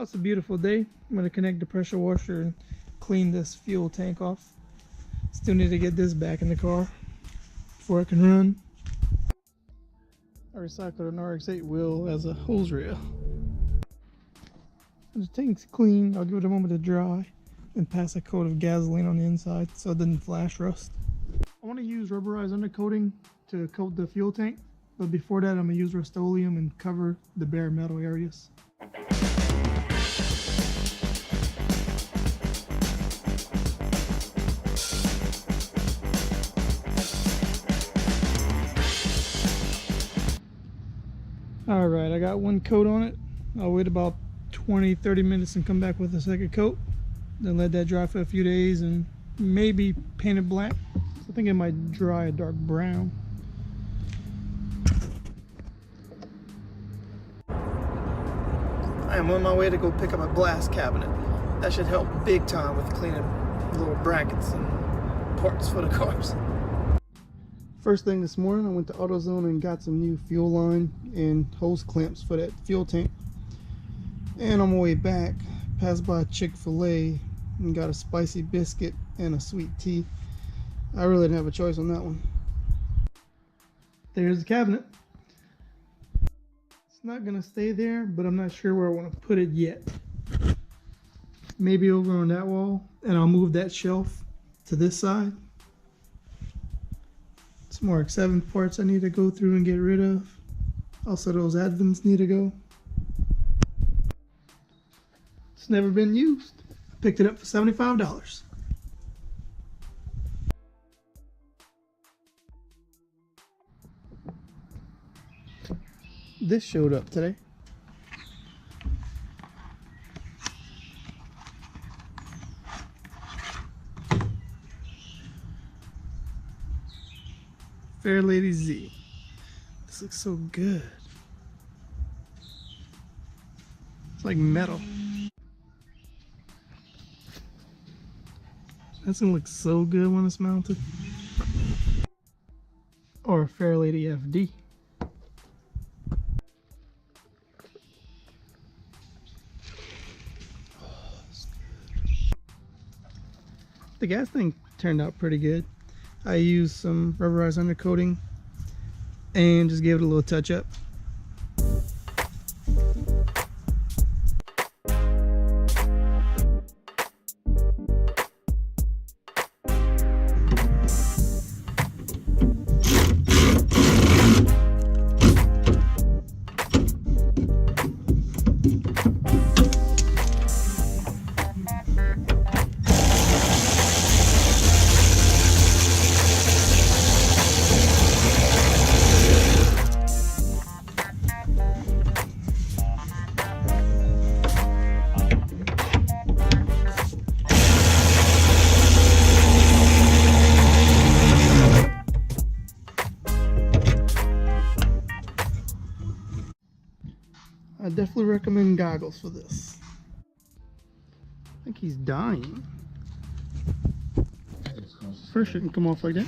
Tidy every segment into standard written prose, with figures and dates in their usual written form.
Well, it's a beautiful day. I'm going to connect the pressure washer and clean this fuel tank off. Still need to get this back in the car before I can run. I recycled an RX-8 wheel as a hose rail. When the tank's clean, I'll give it a moment to dry and pass a coat of gasoline on the inside so it doesn't flash rust. I want to use rubberized undercoating to coat the fuel tank, but before that I'm going to use Rust-Oleum and cover the bare metal areas. Alright, I got one coat on it. I'll wait about 20-30 minutes and come back with a second coat. Then let that dry for a few days and maybe paint it black. I think it might dry a dark brown. I am on my way to go pick up a glass cabinet. That should help big time with cleaning little brackets and parts for the cars. First thing this morning, I went to AutoZone and got some new fuel line and hose clamps for that fuel tank. And on my way back, passed by Chick-fil-A and got a spicy biscuit and a sweet tea. I really didn't have a choice on that one. There's the cabinet. It's not gonna stay there, but I'm not sure where I want to put it yet. Maybe over on that wall, and I'll move that shelf to this side. Some more X7 parts I need to go through and get rid of. Also, those advents need to go. It's never been used. I picked it up for $75. This showed up today. Fair Lady Z. This looks so good. It's like metal. That's gonna look so good when it's mounted. Or a Fair Lady FD. The gas tank turned out pretty good. I used some rubberized undercoating and just gave it a little touch up. I definitely recommend goggles for this. I think he's dying. First shouldn't come off like that.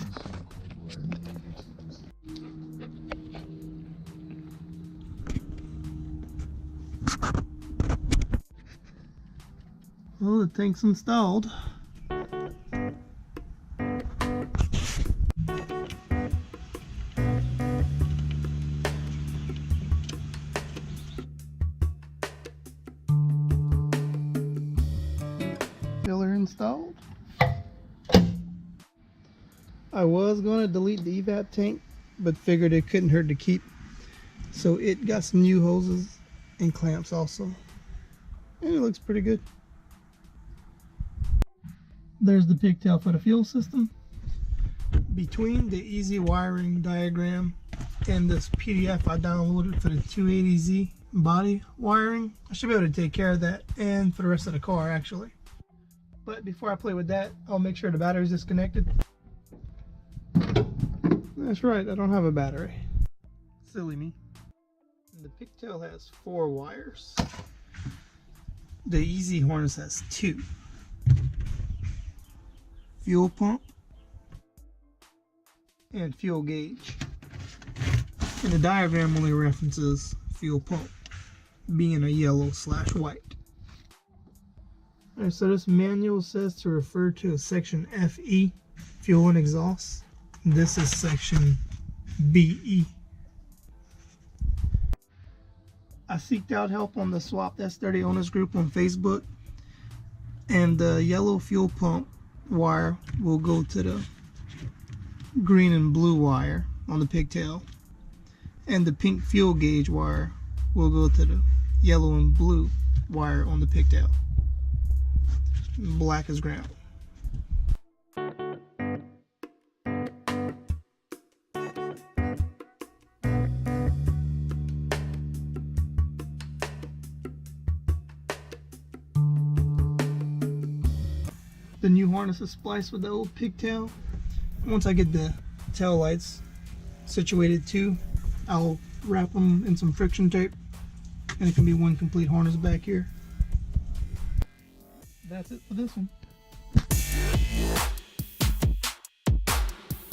Well, the tank's installed. Filler installed. I was going to delete the evap tank, but figured it couldn't hurt to keep. So it got some new hoses and clamps also. And it looks pretty good. There's the pigtail for the fuel system. Between the easy wiring diagram and this PDF I downloaded for the 280Z body wiring, I should be able to take care of that and for the rest of the car actually. But before I play with that, I'll make sure the battery's disconnected. That's right, I don't have a battery. Silly me. And the pigtail has 4 wires. The easy harness has 2. Fuel pump and fuel gauge. And the diagram only references fuel pump being a yellow/white. Alright, so this manual says to refer to section FE, fuel and exhaust. This is section BE. I seeked out help on the Swap S30 owners group on Facebook, and the yellow fuel pump wire will go to the green and blue wire on the pigtail, and the pink fuel gauge wire will go to the yellow and blue wire on the pigtail. Black is ground. The new harness is spliced with the old pigtail. Once I get the tail lights situated too, I'll wrap them in some friction tape, and it can be one complete harness back here. That's it for this one.